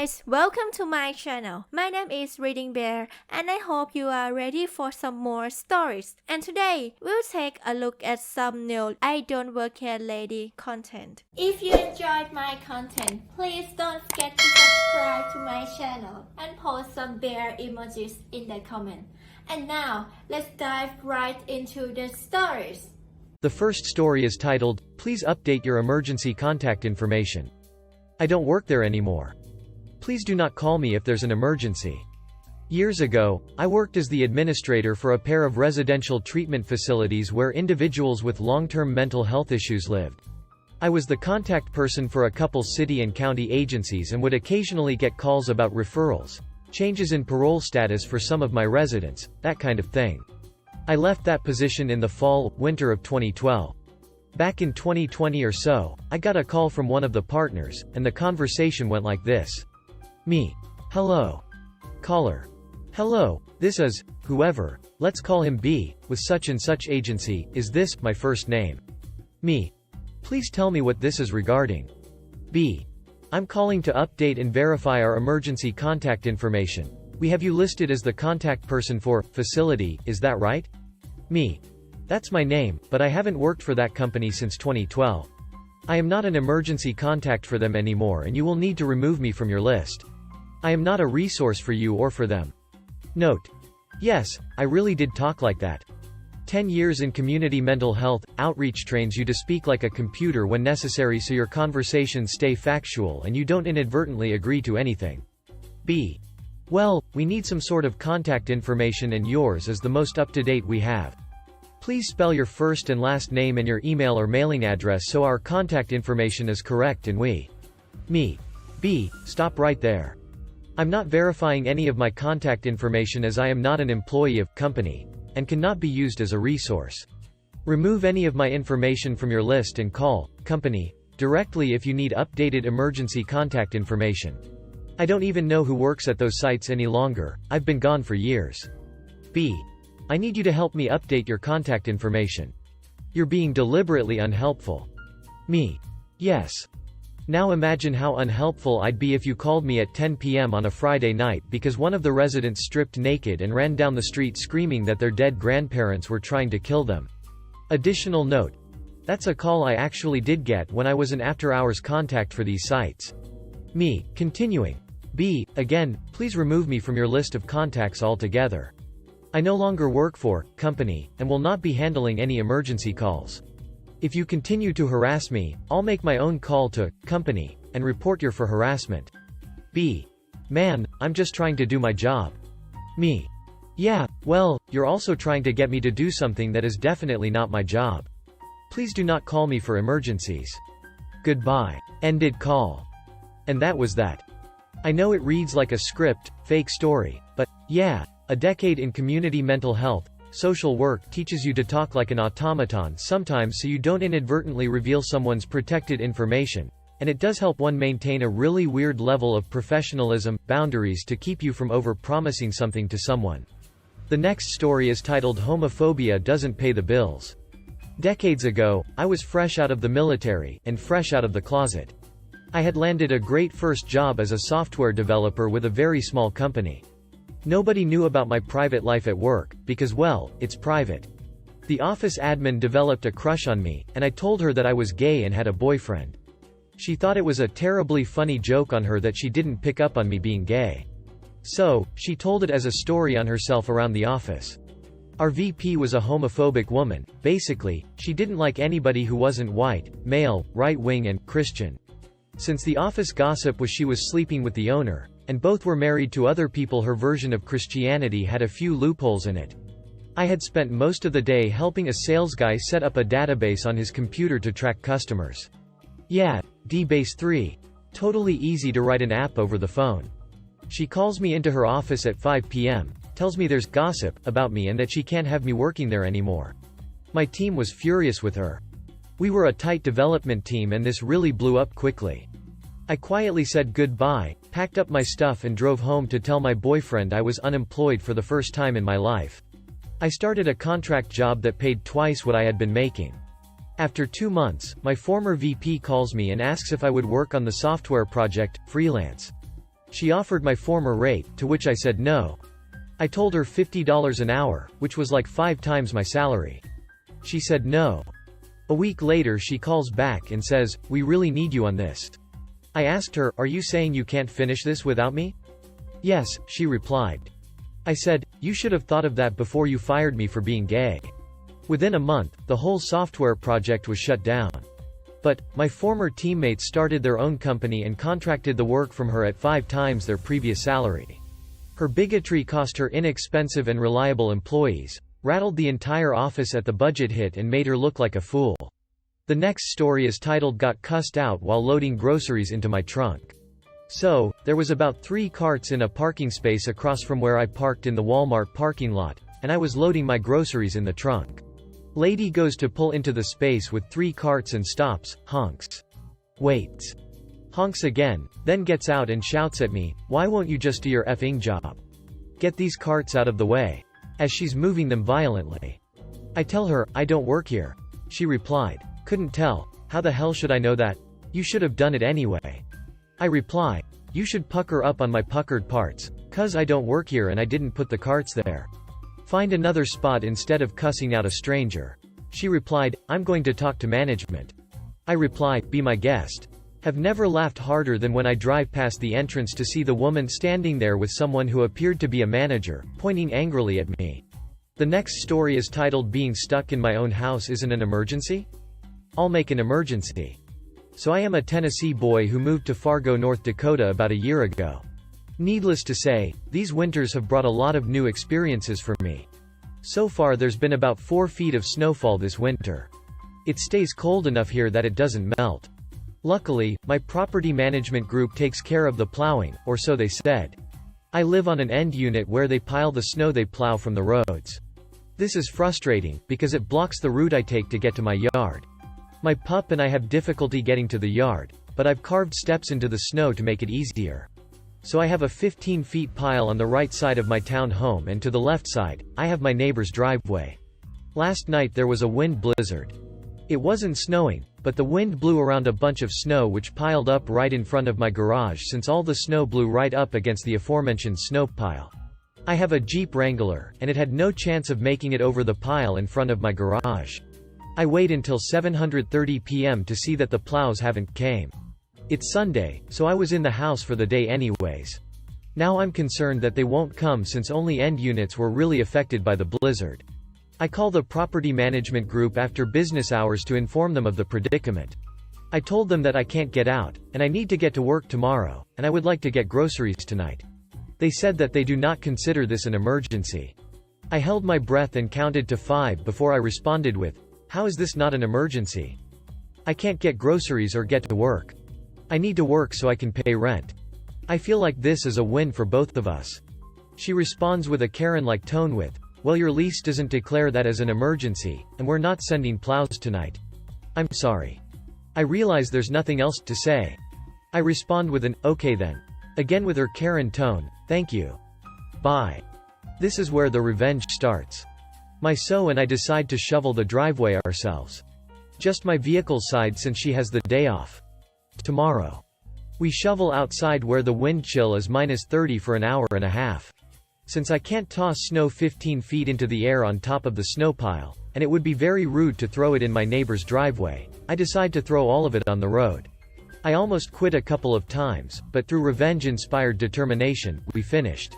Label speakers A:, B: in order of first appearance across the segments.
A: guys, welcome to my channel. My name is ReadingBear and I hope you are ready for some more stories. And today, we'll take a look at some new idontworkherelady content. If you enjoyed my content, please don't forget to subscribe to my channel and post some bear emojis in the comment. And now, let's dive right into the stories.
B: The first story is titled, "Please update your emergency contact information. I don't work there anymore. Please do not call me if there's an emergency." Years ago, I worked as the administrator for a pair of residential treatment facilities where individuals with long-term mental health issues lived. I was the contact person for a couple city and county agencies and would occasionally get calls about referrals, changes in parole status for some of my residents, that kind of thing. I left that position in the fall/winter of 2012. Back in 2020 or so, I got a call from one of the partners, and the conversation went like this. Me. Hello. Caller. Hello, this is, whoever, let's call him B, with such and such agency, is this, my first name? Me. Please tell me what this is regarding. B. I'm calling to update and verify our emergency contact information. We have you listed as the contact person for facility, is that right? Me. That's my name, but I haven't worked for that company since 2012. I am not an emergency contact for them anymore and you will need to remove me from your list. I am not a resource for you or for them. Note. Yes, I really did talk like that. 10 years in community mental health outreach trains you to speak like a computer when necessary so your conversations stay factual and you don't inadvertently agree to anything. B. Well, we need some sort of contact information and yours is the most up-to-date we have. Please spell your first and last name and your email or mailing address so our contact information is correct and we. Me. B. Stop right there. I'm not verifying any of my contact information as I am not an employee of company and cannot be used as a resource. Remove any of my information from your list and call company directly if you need updated emergency contact information. I don't even know who works at those sites any longer, I've been gone for years. B. I need you to help me update your contact information. You're being deliberately unhelpful. Me. Yes. Now imagine how unhelpful I'd be if you called me at 10 p.m. on a Friday night because one of the residents stripped naked and ran down the street screaming that their dead grandparents were trying to kill them. Additional note. That's a call I actually did get when I was an after-hours contact for these sites. Me. Continuing. B. Again, please remove me from your list of contacts altogether. I no longer work for company and will not be handling any emergency calls. If you continue to harass me, I'll make my own call to company and report you for harassment. B. Man, I'm just trying to do my job. Me. Yeah, well, you're also trying to get me to do something that is definitely not my job. Please do not call me for emergencies. Goodbye. Ended call. And that was that. I know it reads like a script, fake story, but, yeah, a decade in community mental health, social work teaches you to talk like an automaton sometimes so you don't inadvertently reveal someone's protected information, and it does help one maintain a really weird level of professionalism, boundaries to keep you from over-promising something to someone. The next story is titled Homophobia Doesn't Pay the Bills. Decades ago, I was fresh out of the military, and fresh out of the closet. I had landed a great first job as a software developer with a very small company. Nobody knew about my private life at work, because well, it's private. The office admin developed a crush on me, and I told her that I was gay and had a boyfriend. She thought it was a terribly funny joke on her that she didn't pick up on me being gay. So, she told it as a story on herself around the office. Our VP was a homophobic woman. Basically, she didn't like anybody who wasn't white, male, right-wing and Christian. Since the office gossip was she was sleeping with the owner, and both were married to other people, her version of Christianity had a few loopholes in it. I had spent most of the day helping a sales guy set up a database on his computer to track customers. Yeah, D-Base 3. Totally easy to write an app over the phone. She calls me into her office at 5 p.m., tells me there's gossip about me and that she can't have me working there anymore. My team was furious with her. We were a tight development team and this really blew up quickly. I quietly said goodbye, packed up my stuff and drove home to tell my boyfriend I was unemployed for the first time in my life. I started a contract job that paid twice what I had been making. After 2 months, my former VP calls me and asks if I would work on the software project, freelance. She offered my former rate, to which I said no. I told her $50 an hour, which was like 5 times my salary. She said no. A week later she calls back and says, "We really need you on this." I asked her, "Are you saying you can't finish this without me?" "Yes," she replied. I said, "You should have thought of that before you fired me for being gay." Within a month, the whole software project was shut down. But, my former teammates started their own company and contracted the work from her at 5 times their previous salary. Her bigotry cost her inexpensive and reliable employees, rattled the entire office at the budget hit and made her look like a fool. The next story is titled "Got Cussed Out While Loading Groceries into My Trunk." So, there was about 3 carts in a parking space across from where I parked in the Walmart parking lot, and I was loading my groceries in the trunk. Lady goes to pull into the space with 3 carts and stops, honks. Waits. Honks again, then gets out and shouts at me, "Why won't you just do your effing job? Get these carts out of the way," as she's moving them violently. I tell her, "I don't work here." She replied, "Couldn't tell, how the hell should I know that? You should have done it anyway." I reply, "You should pucker up on my puckered parts, 'cause I don't work here and I didn't put the carts there. Find another spot instead of cussing out a stranger." She replied, "I'm going to talk to management." I reply, "Be my guest." Have never laughed harder than when I drive past the entrance to see the woman standing there with someone who appeared to be a manager, pointing angrily at me. The next story is titled "Being Stuck in My Own House Isn't an Emergency?" I'll make an emergency. So I am a Tennessee boy who moved to Fargo, North Dakota about a year ago. Needless to say, these winters have brought a lot of new experiences for me. So far there's been about 4 feet of snowfall this winter. It stays cold enough here that it doesn't melt. Luckily, my property management group takes care of the plowing, or so they said. I live on an end unit where they pile the snow they plow from the roads. This is frustrating, because it blocks the route I take to get to my yard. My pup and I have difficulty getting to the yard, but I've carved steps into the snow to make it easier. So I have a 15 feet pile on the right side of my town home, and to the left side, I have my neighbor's driveway. Last night there was a wind blizzard. It wasn't snowing, but the wind blew around a bunch of snow which piled up right in front of my garage since all the snow blew right up against the aforementioned snow pile. I have a Jeep Wrangler, and it had no chance of making it over the pile in front of my garage. I wait until 7:30 p.m. to see that the plows haven't came. It's Sunday, so I was in the house for the day anyways. Now I'm concerned that they won't come since only end units were really affected by the blizzard. I call the property management group after business hours to inform them of the predicament. I told them that I can't get out, and I need to get to work tomorrow, and I would like to get groceries tonight. They said that they do not consider this an emergency. I held my breath and counted to 5 before I responded with, "How is this not an emergency? I can't get groceries or get to work. I need to work so I can pay rent. I feel like this is a win for both of us." She responds with a Karen-like tone with, "Well, your lease doesn't declare that as an emergency, and we're not sending plows tonight. I'm sorry." I realize there's nothing else to say. I respond with an, "Okay then." Again with her Karen tone, "Thank you. Bye." This is where the revenge starts. My so and I decide to shovel the driveway ourselves. Just my vehicle's side since she has the day off. Tomorrow. We shovel outside where the wind chill is -30 for an hour and a half. Since I can't toss snow 15 feet into the air on top of the snow pile, and it would be very rude to throw it in my neighbor's driveway, I decide to throw all of it on the road. I almost quit a couple of times, but through revenge-inspired determination, we finished.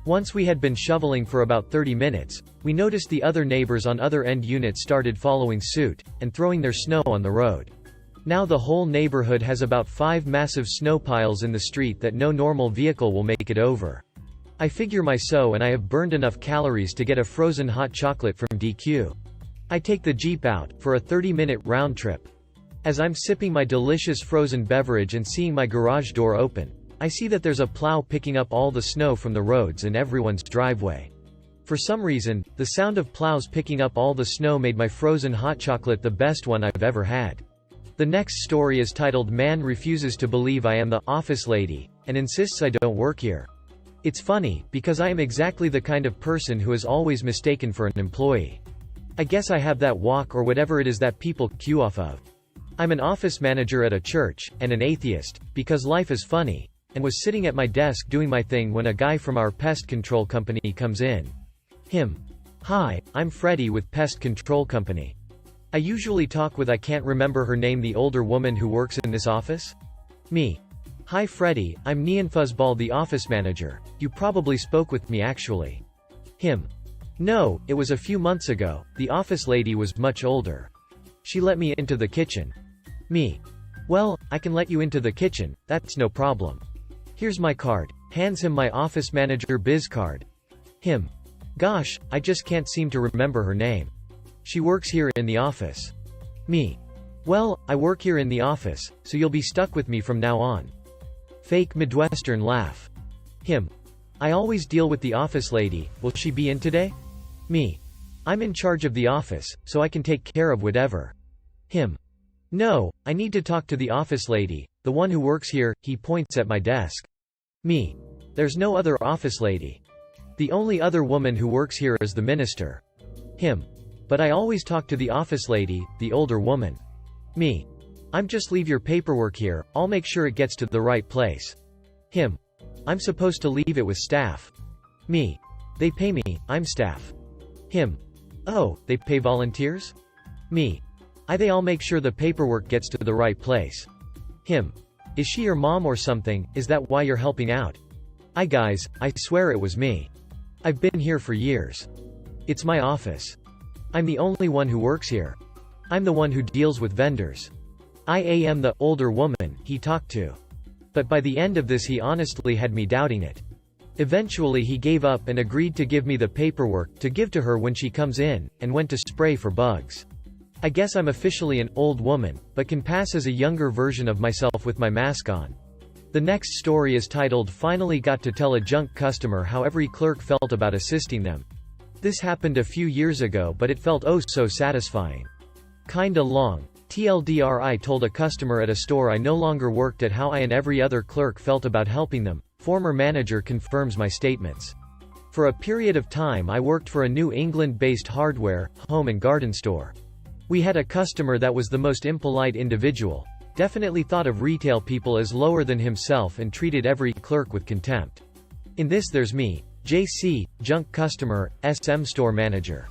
B: Once we had been shoveling for about 30 minutes, we noticed the other neighbors on other end units started following suit, and throwing their snow on the road. Now the whole neighborhood has about 5 massive snow piles in the street that no normal vehicle will make it over. I figure my so and I have burned enough calories to get a frozen hot chocolate from DQ. I take the Jeep out, for a 30-minute round trip. As I'm sipping my delicious frozen beverage and seeing my garage door open, I see that there's a plow picking up all the snow from the roads in everyone's driveway. For some reason, the sound of plows picking up all the snow made my frozen hot chocolate the best one I've ever had. The next story is titled "Man Refuses to Believe I Am the Office Lady, and Insists I Don't Work Here." It's funny, because I am exactly the kind of person who is always mistaken for an employee. I guess I have that walk or whatever it is that people cue off of. I'm an office manager at a church, and an atheist, because life is funny, and was sitting at my desk doing my thing when a guy from our pest control company comes in. Him. Hi, I'm Freddie with Pest Control Company. I usually talk with I can't remember her name, the older woman who works in this office? Me. Hi Freddie, I'm Nian Fuzzball, the office manager. You probably spoke with me actually. Him. No, it was a few months ago. The office lady was much older. She let me into the kitchen. Me. Well, I can let you into the kitchen, that's no problem. Here's my card. Hands him my office manager biz card. Him. Gosh, I just can't seem to remember her name. She works here in the office. Me. Well, I work here in the office, so you'll be stuck with me from now on. Fake Midwestern laugh. Him. I always deal with the office lady, will she be in today? Me. I'm in charge of the office, so I can take care of whatever. Him. No, I need to talk to the office lady, the one who works here. He points at my desk. Me. There's no other office lady. The only other woman who works here is the minister. Him. But I always talk to the office lady, the older woman. Me. I'm just leave your paperwork here, I'll make sure it gets to the right place. Him. I'm supposed to leave it with staff. Me. They pay me, I'm staff. Him. Oh, they pay volunteers? Me. I'll make sure the paperwork gets to the right place. Him. Is she your mom or something, is that why you're helping out? Guys, I swear it was me. I've been here for years. It's my office. I'm the only one who works here. I'm the one who deals with vendors. I am the older woman he talked to. But by the end of this he honestly had me doubting it. Eventually he gave up and agreed to give me the paperwork to give to her when she comes in, and went to spray for bugs. I guess I'm officially an old woman, but can pass as a younger version of myself with my mask on. The next story is titled Finally Got to Tell a Junk Customer How Every Clerk Felt About Assisting Them. This happened a few years ago, but it felt oh so satisfying. Kinda long. TLDR, I told a customer at a store I no longer worked at how I and every other clerk felt about helping them. Former manager confirms my statements. For a period of time I worked for a New England-based hardware, home and garden store. We had a customer that was the most impolite individual. Definitely thought of retail people as lower than himself and treated every clerk with contempt. In this there's me, JC, junk customer, SM store manager.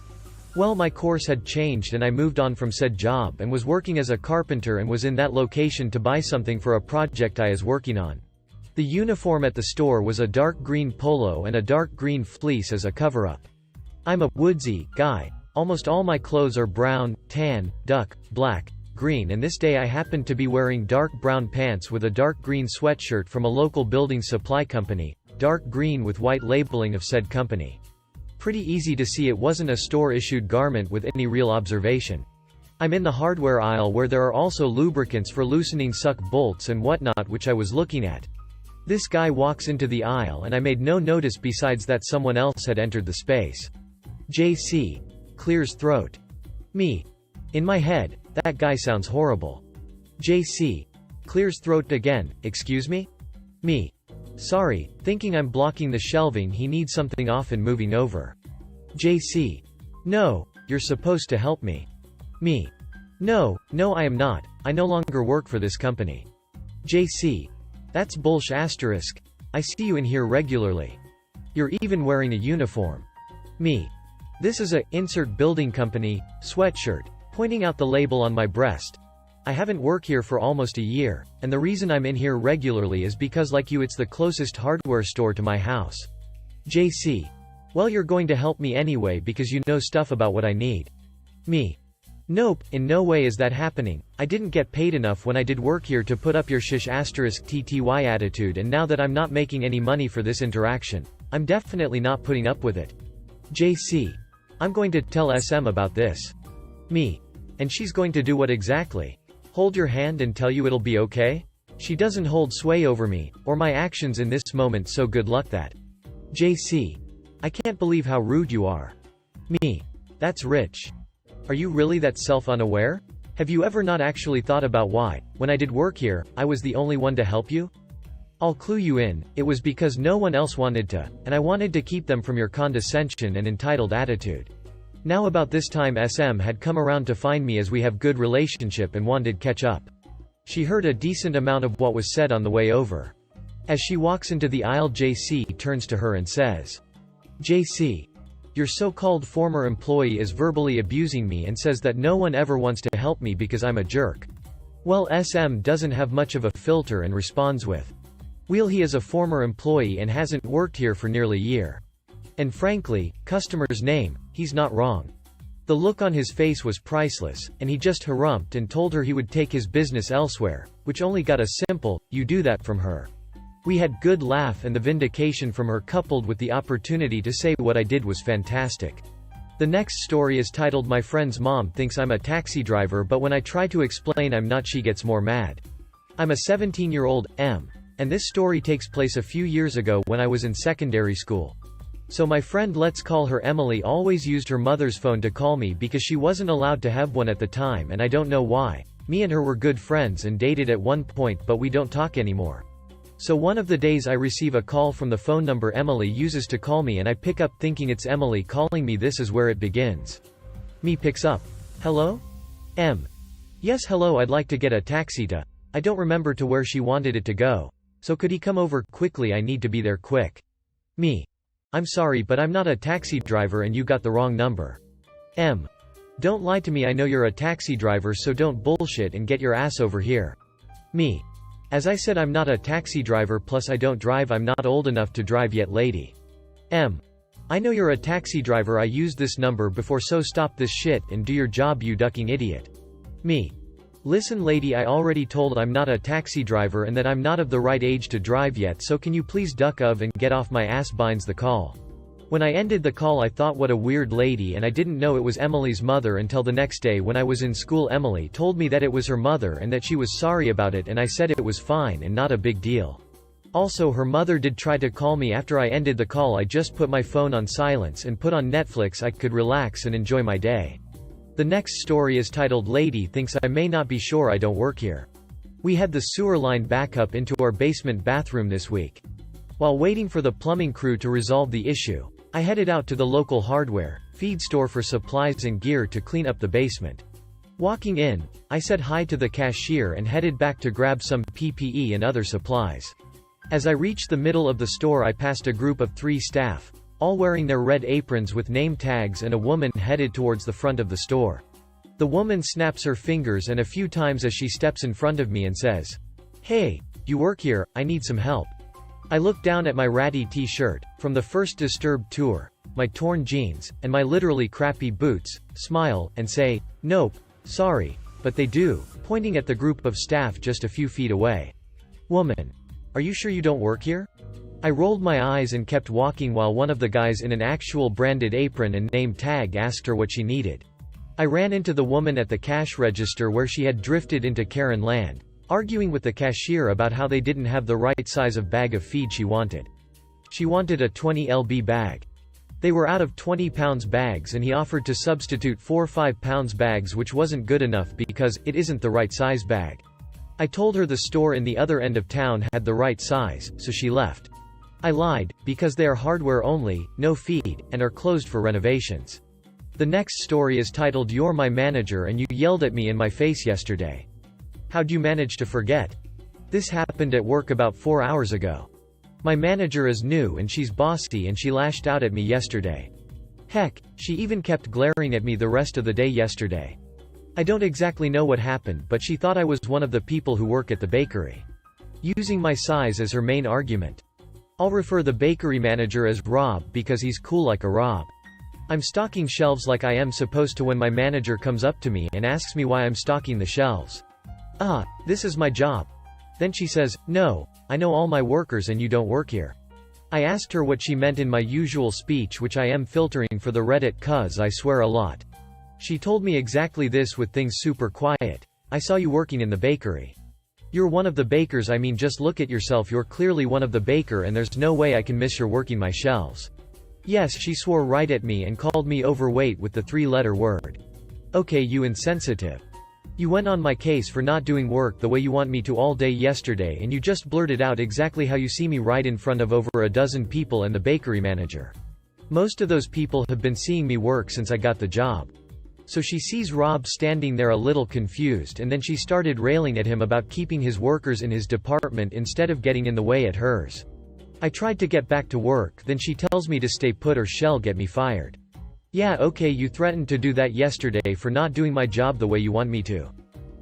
B: Well, my course had changed and I moved on from said job and was working as a carpenter and was in that location to buy something for a project I was working on. The uniform at the store was a dark green polo and a dark green fleece as a cover-up. I'm a woodsy guy. Almost all my clothes are brown, tan, duck, black, green, and this day I happened to be wearing dark brown pants with a dark green sweatshirt from a local building supply company, dark green with white labeling of said company. Pretty easy to see it wasn't a store-issued garment with any real observation. I'm in the hardware aisle where there are also lubricants for loosening suck bolts and whatnot, which I was looking at. This guy walks into the aisle and I made no notice besides that someone else had entered the space. JC. Clears throat. Me. In my head, that guy sounds horrible. JC. Clears throat again, excuse me? Me. Sorry, thinking I'm blocking the shelving, he needs something off and moving over. JC. No, you're supposed to help me. Me. No, I am not, I no longer work for this company. JC. That's bullsh asterisk. I see you in here regularly. You're even wearing a uniform. Me. This is a insert building company sweatshirt, pointing out the label on my breast. I haven't worked here for almost a year, and the reason I'm in here regularly is because like you it's the closest hardware store to my house. JC. Well, you're going to help me anyway because you know stuff about what I need. Me. Nope, in no way is that happening. I didn't get paid enough when I did work here to put up your shish asterisk TTY attitude, and now that I'm not making any money for this interaction, I'm definitely not putting up with it. JC. I'm going to tell SM about this. Me. And she's going to do what exactly? Hold your hand and tell you it'll be okay? She doesn't hold sway over me, or my actions in this moment, so good luck that. JC. I can't believe how rude you are. Me. That's rich. Are you really that self-unaware? Have you ever not actually thought about why, when I did work here, I was the only one to help you? I'll clue you in, it was because no one else wanted to, and I wanted to keep them from your condescension and entitled attitude. Now about this time SM had come around to find me as we have good relationship and wanted catch up. She heard a decent amount of what was said on the way over. As she walks into the aisle, JC turns to her and says, "JC, your so-called former employee is verbally abusing me and says that no one ever wants to help me because I'm a jerk." Well, SM doesn't have much of a filter and responds with, "Well, he is a former employee and hasn't worked here for nearly a year. And frankly, customer's name, he's not wrong." The look on his face was priceless, and he just harumphed and told her he would take his business elsewhere, which only got a simple, "You do that" from her. We had good laugh, and the vindication from her coupled with the opportunity to say what I did was fantastic. The next story is titled "My friend's mom thinks I'm a taxi driver, but when I try to explain I'm not, she gets more mad." I'm a 17-year-old, M. And this story takes place a few years ago when I was in secondary school. So my friend, let's call her Emily, always used her mother's phone to call me because she wasn't allowed to have one at the time, and I don't know why. Me and her were good friends and dated at one point, but we don't talk anymore. So one of the days I receive a call from the phone number Emily uses to call me, and I pick up thinking it's Emily calling me. This is where it begins. Me picks up. "Hello? M. Yes, hello, I'd like to get a taxi to, I don't remember to where she wanted it to go. So could he come over quickly? I need to be there quick." Me. "I'm sorry, but I'm not a taxi driver and you got the wrong number." M. "Don't lie to me, I know you're a taxi driver, so don't bullshit and get your ass over here." Me. "As I said, I'm not a taxi driver, plus I don't drive, I'm not old enough to drive yet, lady." M. "I know you're a taxi driver, I used this number before, so stop this shit and do your job, you ducking idiot." Me. "Listen lady, I already told I'm not a taxi driver and that I'm not of the right age to drive yet, so can you please duck of and get off my ass," binds the call. When I ended the call, I thought what a weird lady, and I didn't know it was Emily's mother until the next day when I was in school. Emily told me that it was her mother and that she was sorry about it, and I said it was fine and not a big deal. Also, her mother did try to call me after I ended the call. I just put my phone on silence and put on Netflix. I could relax and enjoy my day. The next story is titled "Lady Thinks I May Not Be Sure I Don't Work Here." We had the sewer line back up into our basement bathroom this week. While waiting for the plumbing crew to resolve the issue, I headed out to the local hardware, feed store for supplies and gear to clean up the basement. Walking in, I said hi to the cashier and headed back to grab some PPE and other supplies. As I reached the middle of the store, I passed a group of 3 staff, all wearing their red aprons with name tags, and a woman headed towards the front of the store. The woman snaps her fingers and a few times as she steps in front of me and says, "Hey, you work here, I need some help." I look down at my ratty t-shirt, from the first Disturbed tour, my torn jeans, and my literally crappy boots, smile, and say, "Nope, sorry, but they do," pointing at the group of staff just a few feet away. "Woman, are you sure you don't work here?" I rolled my eyes and kept walking while one of the guys in an actual branded apron and name tag asked her what she needed. I ran into the woman at the cash register where she had drifted into Karen land, arguing with the cashier about how they didn't have the right size of bag of feed she wanted. She wanted a 20 lb bag. They were out of 20 pounds bags, and he offered to substitute 4 5 pounds bags, which wasn't good enough because it isn't the right size bag. I told her the store in the other end of town had the right size, so she left. I lied, because they are hardware only, no feed, and are closed for renovations. The next story is titled "You're My Manager and You Yelled at Me in My Face Yesterday." How'd you manage to forget? This happened at work about 4 hours ago. My manager is new and she's bossy, and she lashed out at me yesterday. Heck, she even kept glaring at me the rest of the day yesterday. I don't exactly know what happened, but she thought I was one of the people who work at the bakery, using my size as her main argument. I'll refer the bakery manager as Rob because he's cool like a Rob. I'm stocking shelves like I am supposed to when my manager comes up to me and asks me why I'm stocking the shelves. This is my job. Then she says, "No, I know all my workers and you don't work here." I asked her what she meant in my usual speech, which I am filtering for the Reddit cuz I swear a lot. She told me exactly this with things super quiet. "I saw you working in the bakery. You're one of the bakers. I mean, just look at yourself, you're clearly one of the baker, and there's no way I can miss your working my shelves." Yes, she swore right at me and called me overweight with the 3-letter word. Okay, you insensitive. You went on my case for not doing work the way you want me to all day yesterday, and you just blurted out exactly how you see me right in front of over a dozen people and the bakery manager. Most of those people have been seeing me work since I got the job. So she sees Rob standing there a little confused, and then she started railing at him about keeping his workers in his department instead of getting in the way at hers. I tried to get back to work, then she tells me to stay put or she'll get me fired. Yeah, okay, you threatened to do that yesterday for not doing my job the way you want me to.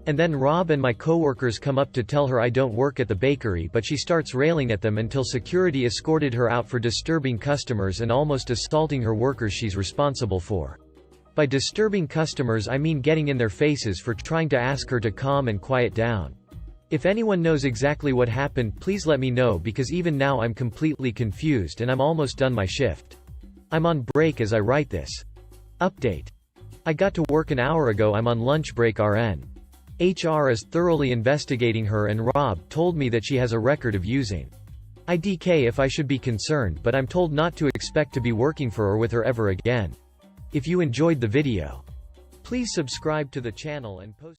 B: And then Rob and my coworkers come up to tell her I don't work at the bakery, but she starts railing at them until security escorted her out for disturbing customers and almost assaulting her workers she's responsible for. By disturbing customers I mean getting in their faces for trying to ask her to calm and quiet down. If anyone knows exactly what happened, please let me know, because even now I'm completely confused and I'm almost done my shift. I'm on break as I write this. Update. I got to work an hour ago. I'm on lunch break. RN. HR is thoroughly investigating her, and Rob told me that she has a record of using IDK if I should be concerned, but I'm told not to expect to be working for or with her ever again. If you enjoyed the video, please subscribe to the channel and post